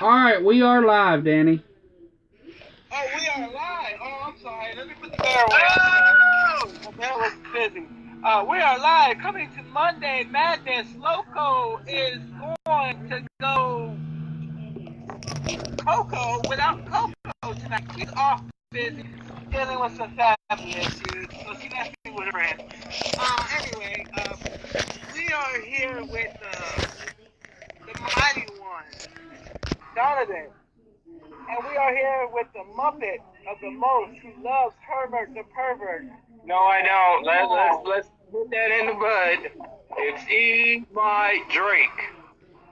Alright, we are live, Danny. Oh, we are live. Oh, I'm sorry. Let me put the bear away. Oh! The bear was busy. We are live. Coming to Monday Madness. Loco is going to go Coco without Coco tonight. She's off busy dealing with some family issues, so she left me with her friend. Anyway, we are here with the mighty one, Donovan. And we are here with the Muppet of the most who loves Herbert the pervert. No, I don't. Let's put that in the bud. It's E. My Drake.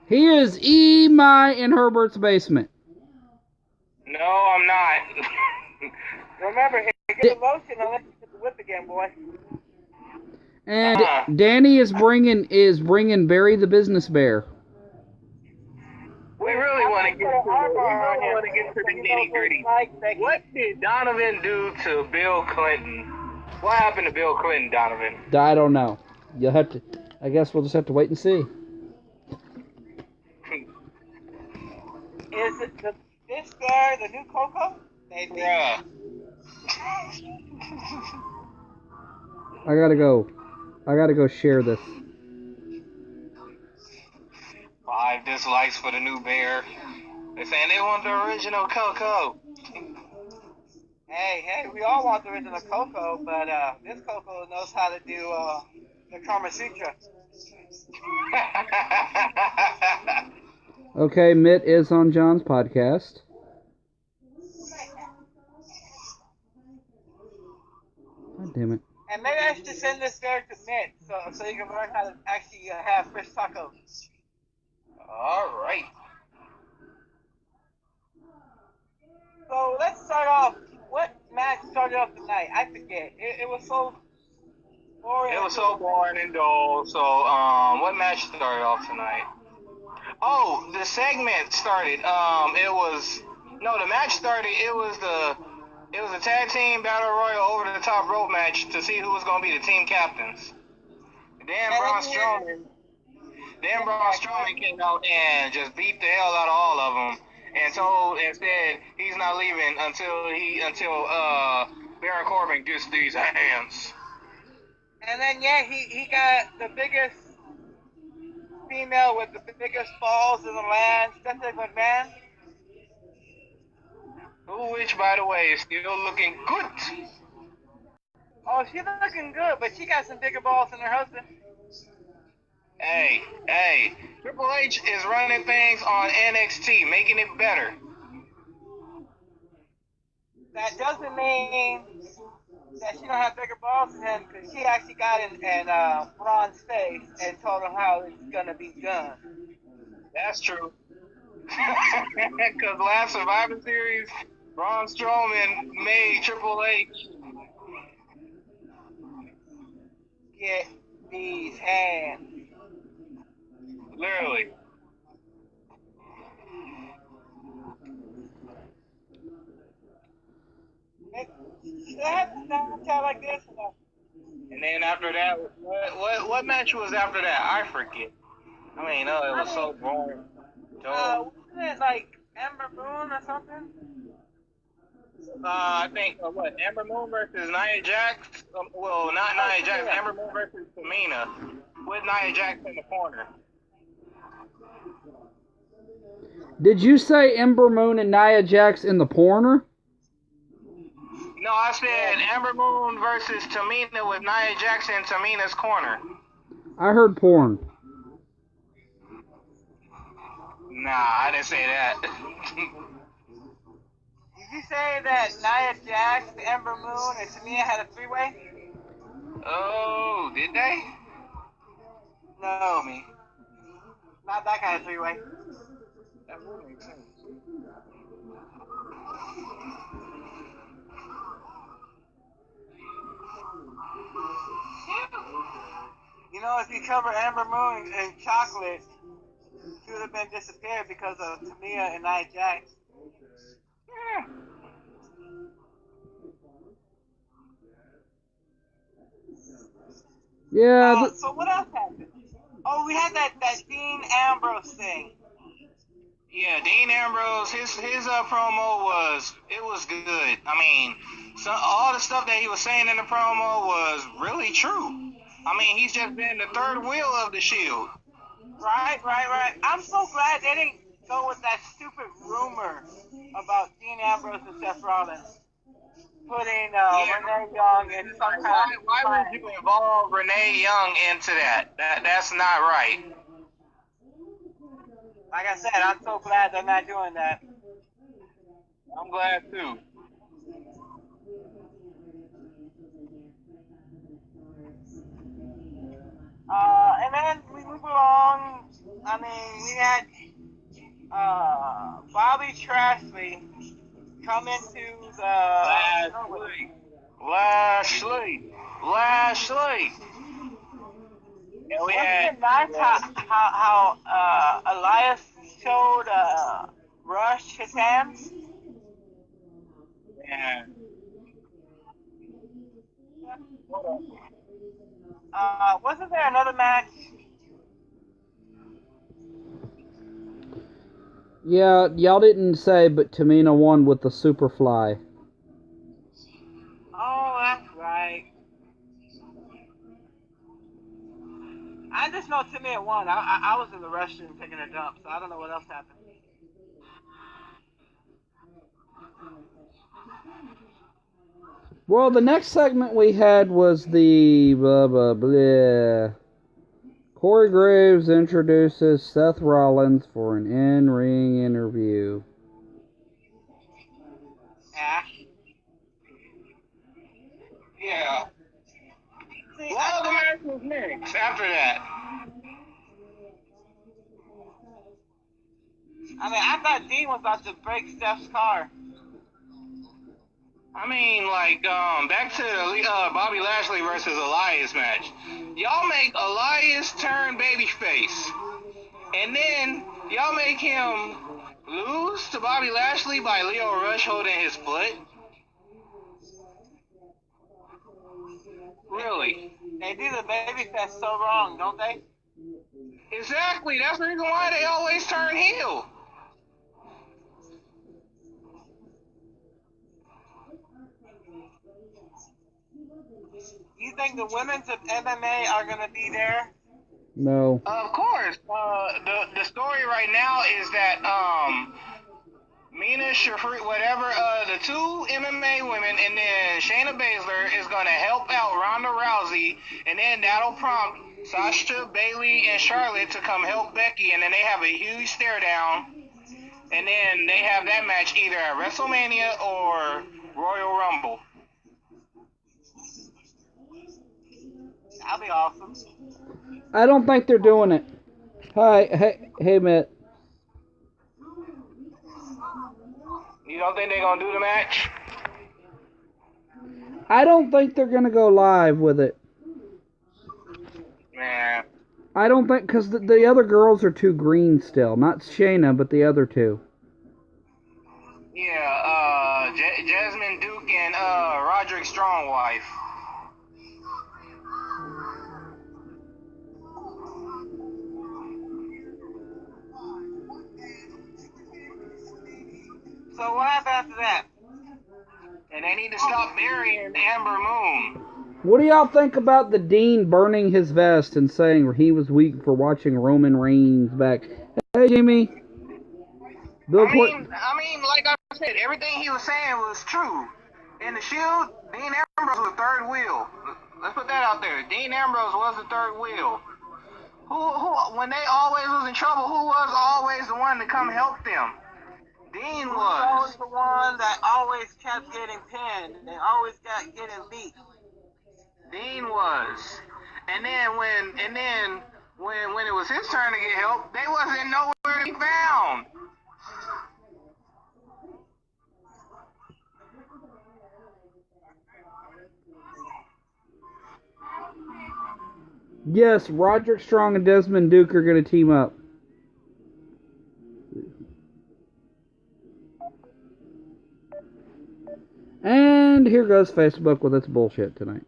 He is E-My in Herbert's basement. No, I'm not. Remember, get the lotion unless you put the whip again, boy. And Danny is bringing Barry the Business Bear. We really want to get to the nitty gritty. What did Donovan do to Bill Clinton? What happened to Bill Clinton, Donovan? I don't know. You'll have to. I guess we'll just have to wait and see. Is it this guy the new Coco? Maybe. Yeah. I gotta go share this. 5 dislikes for the new bear. They're saying they want the original Coco. Hey, we all want the original Coco, but this Coco knows how to do the Kama Sutra. Okay, Mitt is on John's podcast. God damn it. And maybe I should send this bear to Mitt so you can learn how to actually have fish tacos. All right. So let's start off. What match started off the night? I forget. It was so boring. It was so boring and dull. So, what match started off tonight? Oh, the segment started. The match started. It was a tag team battle royal over the top rope match to see who was going to be the team captains. Then Braun Strowman came out and just beat the hell out of all of them, and said he's not leaving until Baron Corbin gets these hands. And then he got the biggest female with the biggest balls in the land, Stephanie McMahon. Which, by the way, is still looking good. Oh, she's looking good, but she got some bigger balls than her husband. Hey, Triple H is running things on NXT, making it better. That doesn't mean that she don't have bigger balls than him, because she actually got in Braun's face and told him how it's gonna be done. That's true. Because last Survivor Series, Braun Strowman made Triple H get these hands. Literally. Should I have to Snapchat like this? And then after that, what match was after that? I forget. It was so boring. Wasn't it like Ember Moon or something? I think Ember Moon versus Nia Jax. Not Nia Jax. Ember Moon versus Tamina, with Nia Jax in the corner. Did you say Ember Moon and Nia Jax in the corner? No, I said Ember Moon versus Tamina with Nia Jax in Tamina's corner. I heard porn. Nah, I didn't say that. Did you say that Nia Jax, Ember Moon, and Tamina had a three-way? Oh, did they? No, me. Not that kind of three-way. That would make sense. You know, if you cover Ember Moon in chocolate, she would have been disappeared because of Tamina and Nia Jax. Yeah. So what else happened? Oh, we had that Dean Ambrose thing. Yeah, Dean Ambrose, his promo was good. I mean, all the stuff that he was saying in the promo was really true. I mean, he's just been the third wheel of the Shield. Right. I'm so glad they didn't go with that stupid rumor about Dean Ambrose and Seth Rollins putting Renee Young in some kind of... Why would you involve Renee Young into that? That's not right. Like I said, I'm so glad they're not doing that. I'm glad too. And then we move along. I mean, we had Bobby Trashley come into the... Lashley. And we Wasn't it nice how Elias showed Rush his hands? Yeah. Wasn't there another match? Yeah, y'all didn't say, but Tamina won with the Superfly. Oh, that's right. I just know Tamina won. I was in the restroom taking a dump, so I don't know what else happened. Well, the next segment we had was the blah blah blah. Corey Graves introduces Seth Rollins for an in-ring interview. Yeah. What other match was next after that? I mean, I thought Dean was about to break Steph's car. I mean, like, back to the Bobby Lashley versus Elias match. Y'all make Elias turn babyface, and then y'all make him lose to Bobby Lashley by Leo Rush holding his foot. Really? They do the babyface so wrong, don't they? Exactly. That's the reason why they always turn heel. You think the women's of MMA are going to be there? No. Of course. The story right now is that Mina Shafir, whatever, the two MMA women, and then Shayna Baszler is going to help out Ronda Rousey, and then that'll prompt Sasha, Bayley, and Charlotte to come help Becky, and then they have a huge stare down, and then they have that match either at WrestleMania or Royal Rumble. That'll be awesome. I don't think they're doing it. Hey, Matt. You don't think they're going to do the match? I don't think they're going to go live with it. Man. I don't think, because the other girls are too green still. Not Shayna, but the other two. Yeah, Jasmine Duke and Roderick Strong wife. So what happened after that? And they need to stop burying Amber Moon. What do y'all think about the Dean burning his vest and saying he was weak for watching Roman Reigns back? Hey, Jimmy. I mean, like I said, everything he was saying was true. In the Shield, Dean Ambrose was the third wheel. Let's put that out there. Dean Ambrose was the third wheel. Who, when they always was in trouble, who was always the one to come help them? Dean was. Always the one that always kept getting pinned and always got getting beat. Dean was. And then when it was his turn to get help, they wasn't nowhere to be found. Yes, Roderick Strong and Desmond Duke are going to team up. And here goes Facebook with its bullshit tonight.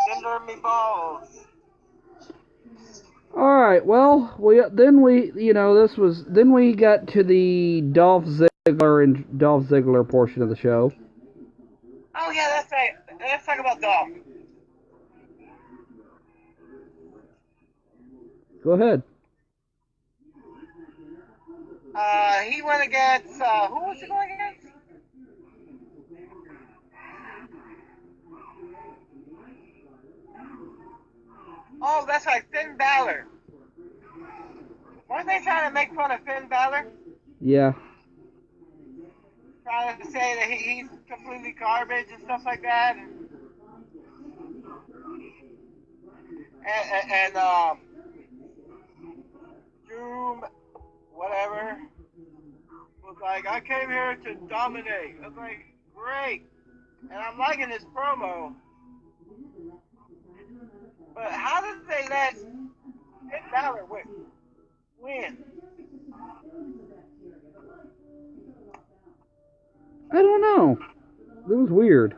Gender me balls. right. Well, then we got to the Dolph Ziggler portion of the show. Oh yeah, that's right. Let's talk about Dolph. Go ahead. He went against who was he going against? Oh, that's right, Finn Balor. Weren't they trying to make fun of Finn Balor? Yeah. Trying to say that he's completely garbage and stuff like that. And Doom, whatever, was like, I came here to dominate. I was like, great. And I'm liking this promo. But how did they let Finn Balor win? I don't know. It was weird.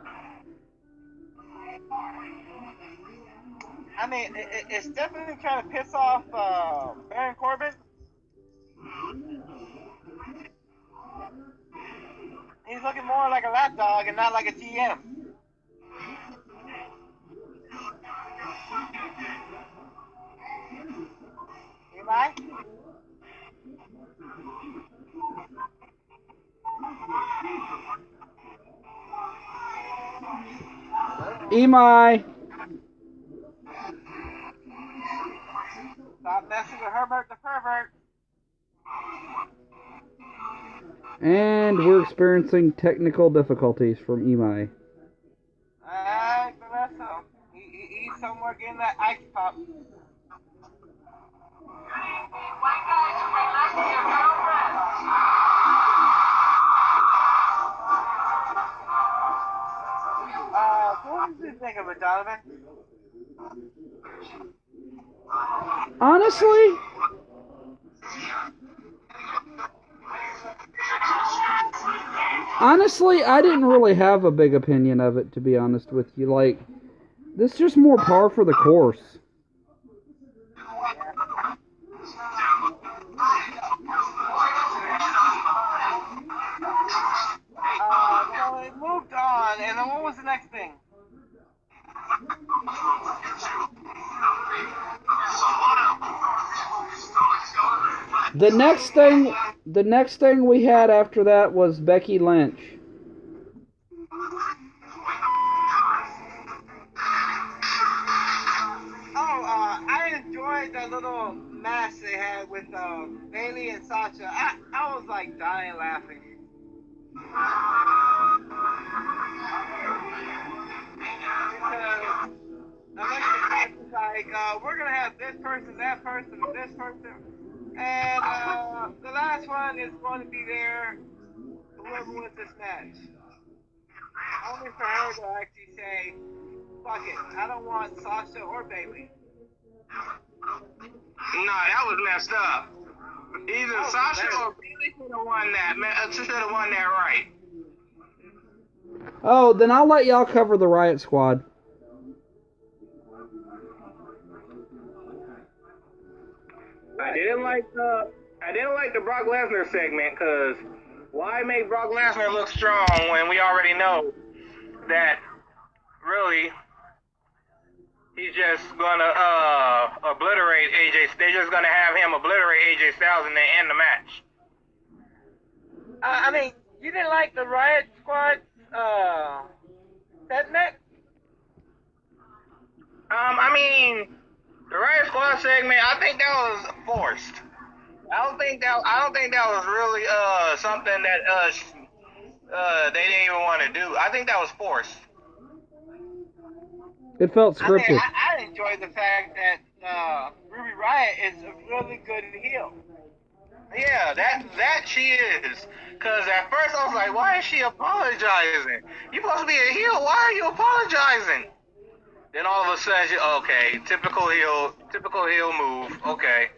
I mean, it's definitely trying to piss off Baron Corbin. He's looking more like a lapdog and not like a TM. Eli? Emai. Stop messing with Herbert the pervert. And we're experiencing technical difficulties from Emai. Alright, Vanessa. He's somewhere getting that ice pop. What did you think of it, Donovan? Honestly, I didn't really have a big opinion of it, to be honest with you. Like, this is just more par for the course. So it moved on, and then what was the next thing? The next thing we had after that was Becky Lynch. I enjoyed that little match they had with Bayley and Sasha. I was like dying laughing. Because Alexa was like, we're gonna have this person, that person, and this person, and the last one is going to be there, whoever wins this match. Only for her to actually say, fuck it, I don't want Sasha or Bayley. Nah, that was messed up. Either Sasha or Bayley should have won that. Should have won that right. Oh, then I'll let y'all cover the Riot Squad. I didn't like the Brock Lesnar segment because why make Brock Lesnar look strong when we already know that really he's just gonna obliterate AJ. They're just gonna have him obliterate AJ Styles and then end the match. I mean, you didn't like the Riot Squad segment? I mean, the Riot Squad segment, I think that was forced. I don't think that was really something that they didn't even want to do. I think that was forced. It felt scripted. I mean, I enjoyed the fact that Ruby Riott is a really good heel. Yeah, that she is. Cause at first I was like, why is she apologizing? You're supposed to be a heel. Why are you apologizing? Then all of a sudden, okay, typical heel move. Okay.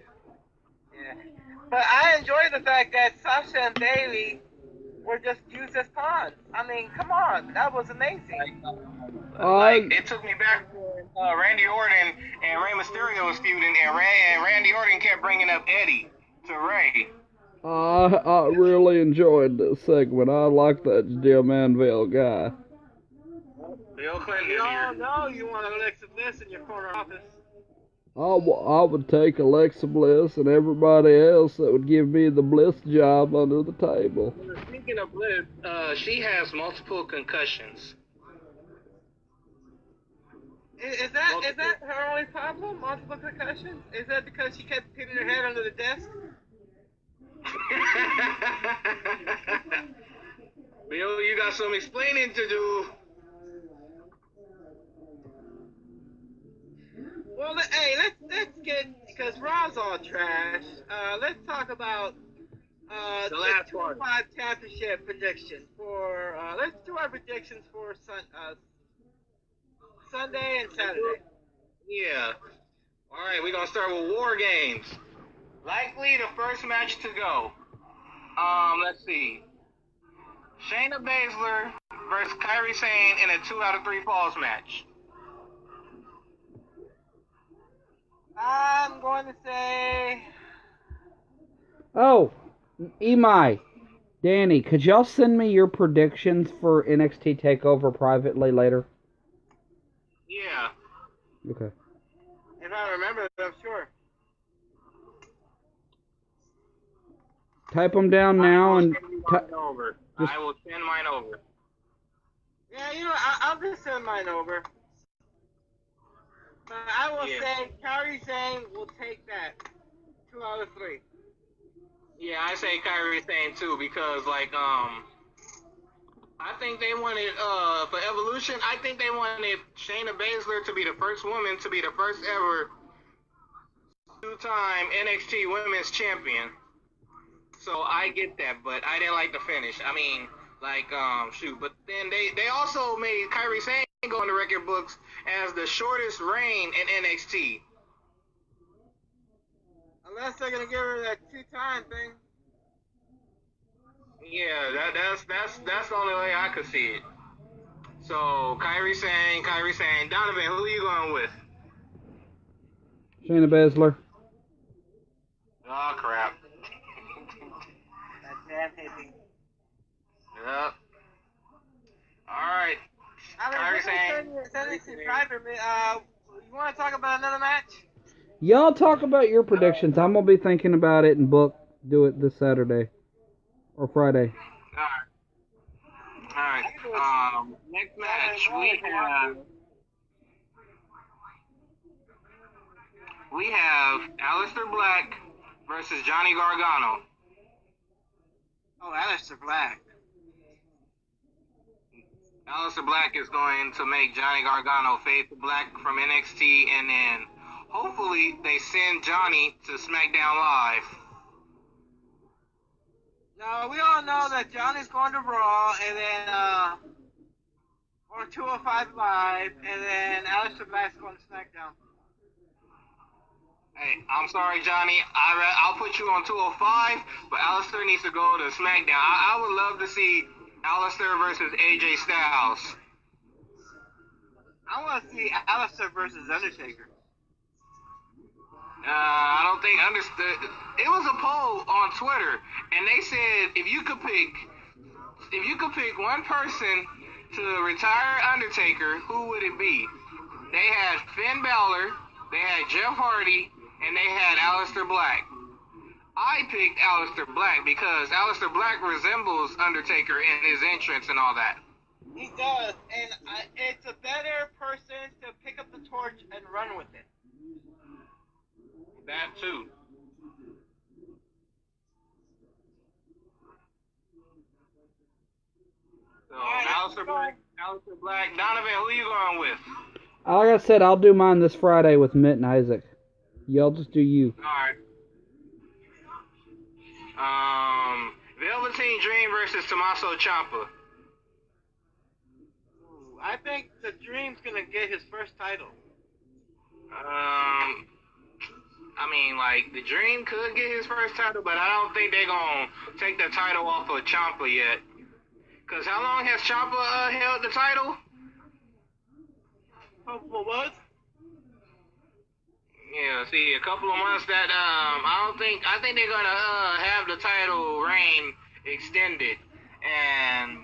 Yeah. But I enjoy the fact that Sasha and Bayley were just used as pawns. I mean, come on, that was amazing. Like, it took me back when Randy Orton and Rey Mysterio was feuding, and Randy Orton kept bringing up Eddie to Rey. I really enjoyed this segment. I like that Jim Anvil guy. Bill Clinton We is all here. know you want Alexa Bliss in your corner office. I would take Alexa Bliss and everybody else that would give me the Bliss job under the table. Speaking of Bliss, she has multiple concussions. Is that her only problem? Multiple concussions? Is that because she kept hitting her head under the desk? Bill, you got some explaining to do. Well, hey, let's get, because Raw's all trash. Let's talk about The last one. 5 championship predictions for. Let's do our predictions for Sunday and Saturday. Yeah. All right, we're gonna start with War Games. Likely the first match to go. Let's see. Shayna Baszler versus Kairi Sane in a 2 out of 3 falls match. I'm going to say. Oh, Imai, Danny, could y'all send me your predictions for NXT TakeOver privately later? Yeah. Okay. If I remember, I'm sure. Type them down now and over. I will send mine over. Yeah, you know, I'll just send mine over. But I will say Kairi Sane will take that 2 out of 3. Yeah, I say Kairi Sane too because I think they wanted for Evolution. I think they wanted Shayna Baszler to be the first woman to be the first ever 2-time NXT Women's Champion. So I get that, but I didn't like the finish. I mean, like shoot. But then they also made Kairi Sane go in the record books as the shortest reign in NXT. Unless they're gonna give her that 2-time thing. Yeah, that's the only way I could see it. So Kairi Sane. Donovan, who are you going with? Shayna Baszler. Oh crap. That damn hippie. Yep. Alright. Kairi Sane. Send it to private. You want to talk about another match? Y'all talk about your predictions. I'm gonna be thinking about it and do it this Saturday or Friday. Alright. Next match we have Aleister Black versus Johnny Gargano. Oh, Aleister Black. Aleister Black is going to make Johnny Gargano fade to black from NXT, and then hopefully they send Johnny to SmackDown Live. No, we all know that Johnny's going to Raw, and then or 205 Live, and then Aleister Black's going to SmackDown. Hey, I'm sorry, Johnny. I'll put you on 205, but Aleister needs to go to SmackDown. I would love to see Aleister versus AJ Styles. I want to see Aleister versus Undertaker. I don't think understood. It was a poll on Twitter, and they said if you could pick one person to retire Undertaker, who would it be? They had Finn Balor, they had Jeff Hardy, and they had Aleister Black. I picked Aleister Black because Aleister Black resembles Undertaker in his entrance and all that. He does, and it's a better person to pick up the torch and run with it. That too. So Aleister Black. Donovan, who you going with? Like I said, I'll do mine this Friday with Mitt and Isaac. Y'all just do you. Alright. Velveteen Dream versus Tommaso Ciampa. I think the Dream's gonna get his first title. I mean, like, the Dream could get his first title, but I don't think they're gonna take the title off of Ciampa yet. Because how long has Ciampa held the title? Couple of months. Yeah, see, a couple of months that I think they're gonna have the title reign extended, and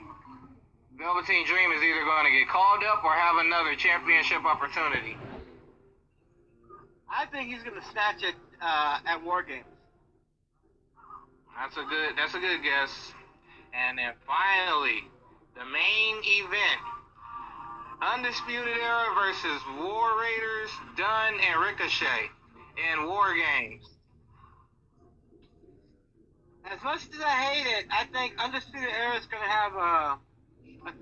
Velveteen Dream is either gonna get called up or have another championship opportunity. I think he's gonna snatch it at War Games. That's a good guess. And then finally, the main event. Undisputed Era versus War Raiders, Dunn and Ricochet in War Games. As much as I hate it, I think Undisputed Era is going to have a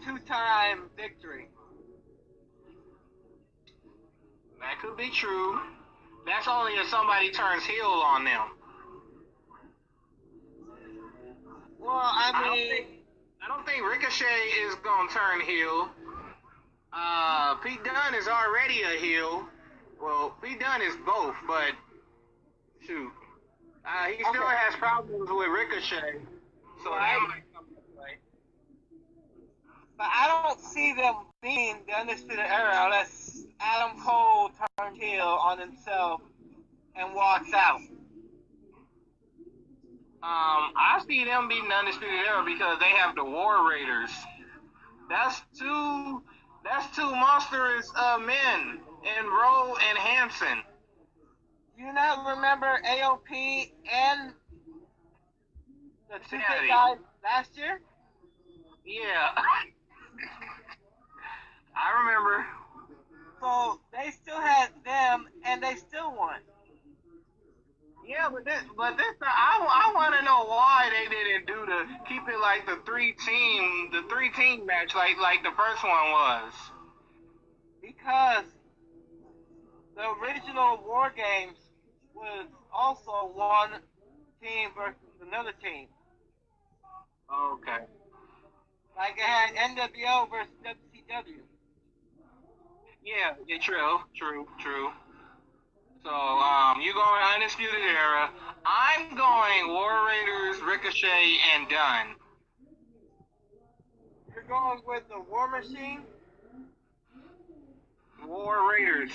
2-time victory. That could be true. That's only if somebody turns heel on them. Well, I don't think Ricochet is going to turn heel. Pete Dunne is already a heel. Well, Pete Dunne is both, but shoot. He still has problems with Ricochet. So that might come into play. But I don't see them being the Undisputed Era unless Adam Cole turns heel on himself and walks out. I see them beating the Undisputed Era because they have the War Raiders. That's two monstrous men in Rowe and Hanson. Do you not remember AOP and the two that died last year? Yeah. I remember. So they still had them and they still won. Yeah, but I want to know why they didn't keep it like the three team match like the first one was. Because the original War Games was also one team versus another team. Okay. Like it had NWO versus WCW. Yeah, true. So, you going Undisputed Era. I'm going War Raiders, Ricochet, and Dunn. You're going with the War Machine? War Raiders.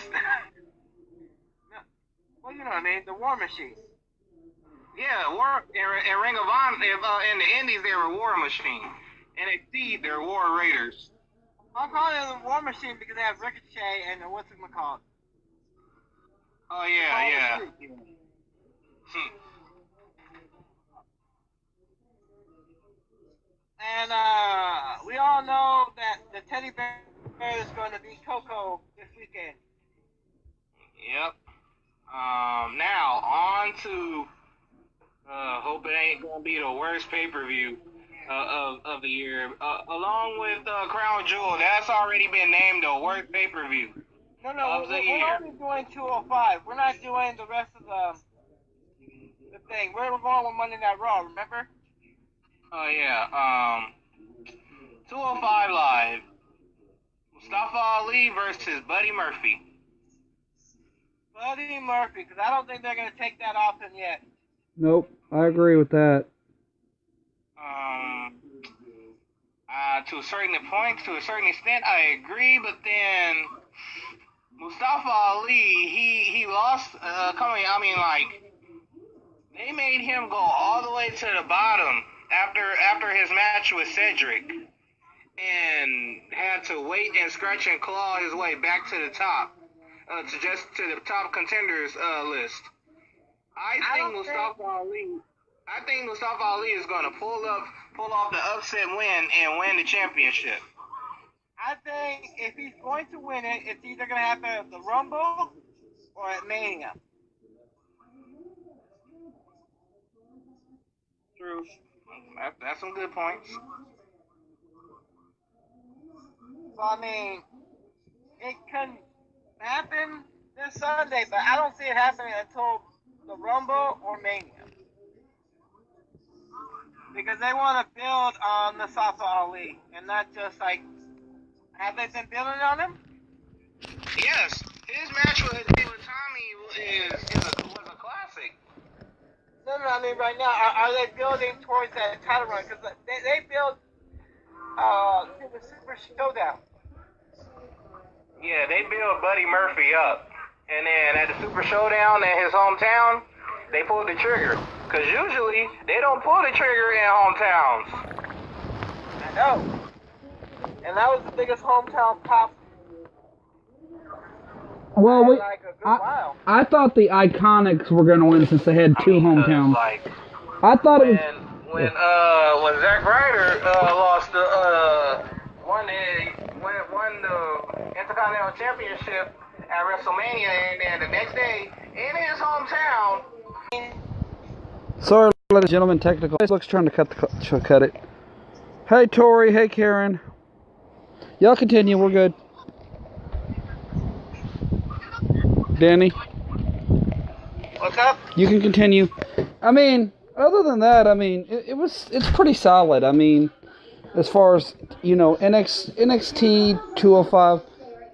Well, you know what I mean, the War Machine. Yeah, in Ring of Honor, in the Indies, they were War Machine. NXT, they're War Raiders. I'm calling it the War Machine because they have Ricochet and what's it called? Oh, yeah. And we all know that the teddy bear is going to be Coco this weekend. Yep. Now on to hope it ain't gonna be the worst pay-per-view of the year. Along with Crown Jewel, that's already been named the worst pay-per-view. No, we're only doing 205. We're not doing the rest of the thing. We're going with Monday Night Raw, remember? Oh, yeah. 205 Live. Mustafa Ali versus Buddy Murphy. Buddy Murphy, because I don't think they're going to take that off him yet. Nope, I agree with that. To a certain point, to a certain extent, I agree, but then Mustafa Ali, he lost, they made him go all the way to the bottom after his match with Cedric, and had to wait and scratch and claw his way back to the top, to the top contenders list. I think Mustafa Ali is going to pull off the upset win and win the championship. I think if he's going to win it, it's either going to happen at the Rumble or at Mania. True. That's some good points. So, I mean, it can happen this Sunday, but I don't see it happening until the Rumble or Mania. Because they want to build on Mustafa Ali and not just have they been building on him? Yes, his match with Tommy was a classic. No, I mean right now, are they building towards that title run? Because they build to the Super Showdown. Yeah, they built Buddy Murphy up. And then at the Super Showdown in his hometown, they pulled the trigger. Because usually, they don't pull the trigger in hometowns. I know. And that was the biggest hometown pop. Well, Like a good while. I thought the Iconics were going to win since they had two hometowns. Like, I thought it was... when Zack Ryder lost won the Intercontinental Championship at WrestleMania, and then the next day in his hometown. Sorry, ladies and gentlemen, technical. Facebook's trying to cut it. Hey, Tori. Hey, Karen. Y'all continue. We're good. Danny, What's up? you can continue. I mean, other than that, I mean, it's pretty solid. I mean, as far as, you know, NXT 205,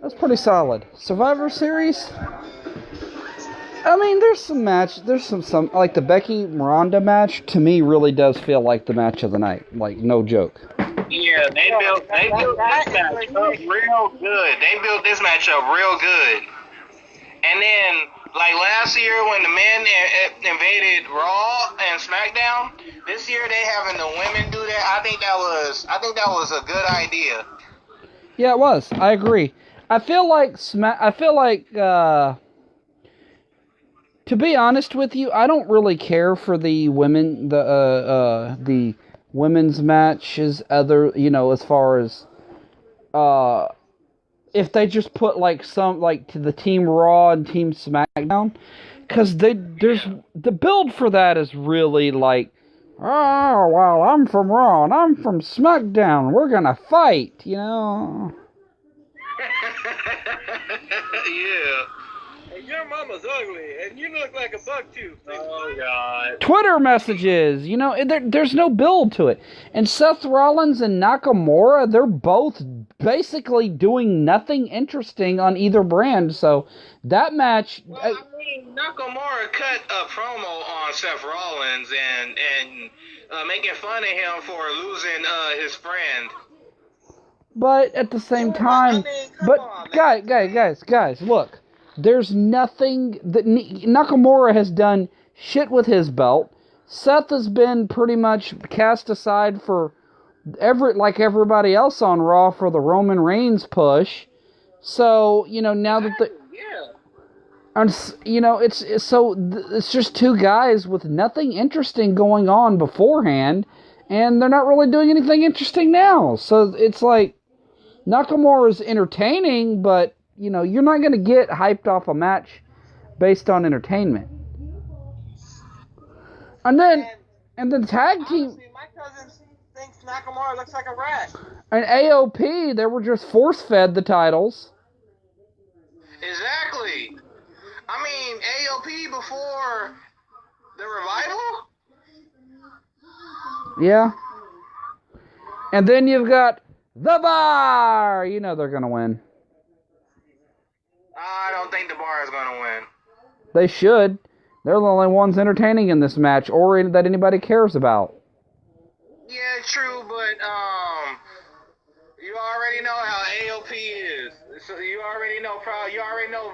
that's pretty solid. Survivor Series, I mean, there's some like the Becky Ronda match, to me, really does feel like the match of the night. Like, no joke. Yeah, they built this match up real good. They built this match up real good. And then, like last year when the men invaded Raw and SmackDown, this year they having the women do that. I think that was a good idea. Yeah, it was. I agree. I feel like to be honest with you, I don't really care for the women's matches, other, you know, as far as if they just put like some, like, to the Team Raw and Team SmackDown, because there's the build for that is really like, oh well, I'm from Raw and I'm from SmackDown, we're gonna fight, you know. Yeah. Hey, your mama's ugly, and you look like a bug too. Oh God. Twitter messages, you know, there's no build to it. And Seth Rollins and Nakamura, they're both basically doing nothing interesting on either brand, so that match... Well, I mean, Nakamura cut a promo on Seth Rollins and making fun of him for losing his friend. But at the same time... Guys, look. There's nothing that Nakamura has done shit with his belt. Seth has been pretty much cast aside for like everybody else on Raw for the Roman Reigns push. So, you know, now that and, you know, it's just two guys with nothing interesting going on beforehand, and they're not really doing anything interesting now. So it's like Nakamura's entertaining, but, you know, you're not going to get hyped off a match based on entertainment. And then tag team... Honestly, my cousin thinks Nakamura looks like a rat. And AOP, they were just force-fed the titles. Exactly. I mean, AOP before the revival? Yeah. And then you've got The Bar. You know they're going to win. I don't think the Bar is going to win. They should. They're the only ones entertaining in this match, or that anybody cares about. Yeah, true, but you already know how AOP is. So you already know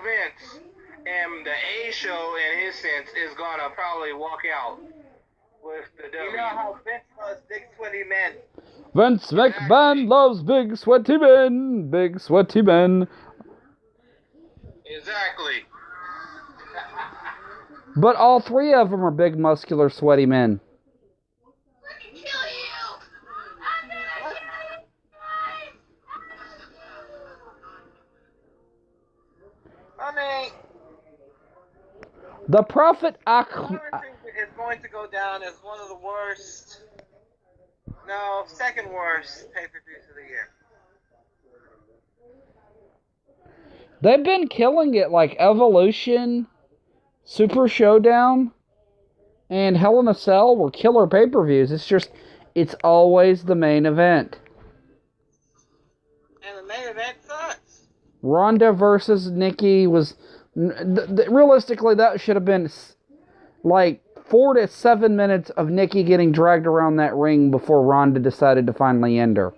Vince, and the A show in his sense is gonna probably walk out with the W. You know how Vince loves big sweaty men. Vince McMahon loves big sweaty men. Big sweaty men. Exactly. But all three of them are big, muscular, sweaty men. I mean, The Prophet Lawrence is going to go down as one of the worst, second worst pay-per-views of the year. They've been killing it, like Evolution, Super Showdown, and Hell in a Cell were killer pay-per-views. It's always the main event. And the main event sucks. Ronda versus Nikki was... realistically, that should have been like 4 to 7 minutes of Nikki getting dragged around that ring before Ronda decided to finally end her.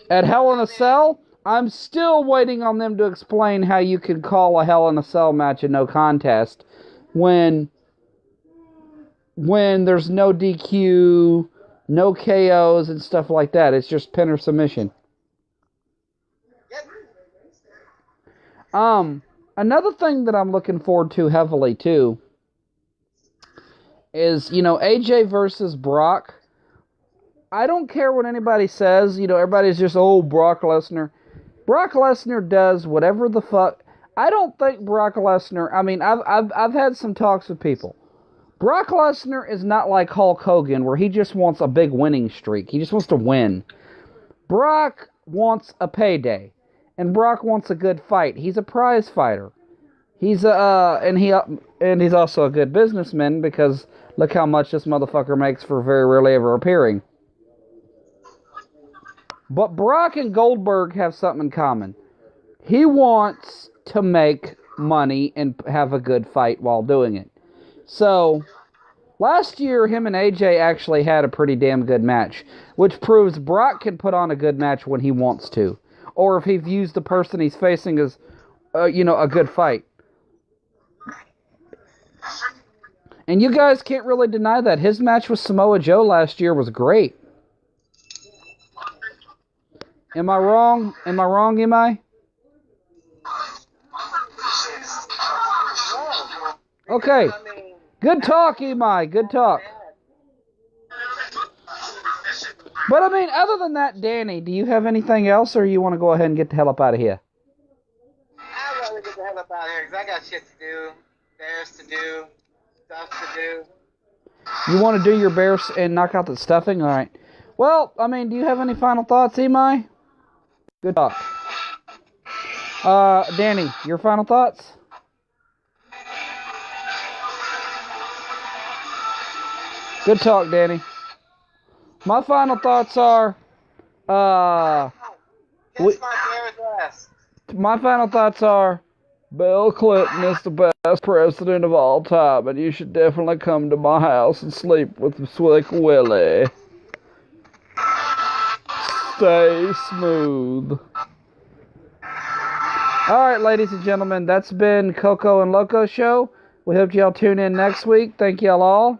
At Hell in a Cell, I'm still waiting on them to explain how you can call a Hell in a Cell match a no contest when there's no DQ, no KOs, and stuff like that. It's just pin or submission. Another thing that I'm looking forward to heavily, too, is, AJ versus Brock. I don't care what anybody says. Everybody's just, Brock Lesnar. Brock Lesnar does whatever the fuck. I don't think Brock Lesnar, I've had some talks with people. Brock Lesnar is not like Hulk Hogan, where he just wants a big winning streak. He just wants to win. Brock wants a payday. And Brock wants a good fight. He's a prize fighter. He's he's also a good businessman, because look how much this motherfucker makes for very rarely ever appearing. But Brock and Goldberg have something in common. He wants to make money and have a good fight while doing it. So, last year, him and AJ actually had a pretty damn good match, which proves Brock can put on a good match when he wants to. Or if he views the person he's facing as, a good fight. And you guys can't really deny that. His match with Samoa Joe last year was great. Am I wrong? Am I? Okay. Good talk, Imai. Good talk. But, other than that, Danny, do you have anything else, or you want to go ahead and get the hell up out of here? I'd rather get the hell up out of here, because I got shit to do, bears to do, stuff to do. You want to do your bears and knock out the stuffing? All right. Well, do you have any final thoughts, Imai? Good talk. Danny, your final thoughts? Good talk, Danny. My final thoughts are, my final thoughts are, Bill Clinton is the best president of all time, and you should definitely come to my house and sleep with Slick Willie. Stay smooth. Alright, ladies and gentlemen, that's been Coco and Loco Show. We hope y'all tune in next week. Thank y'all all.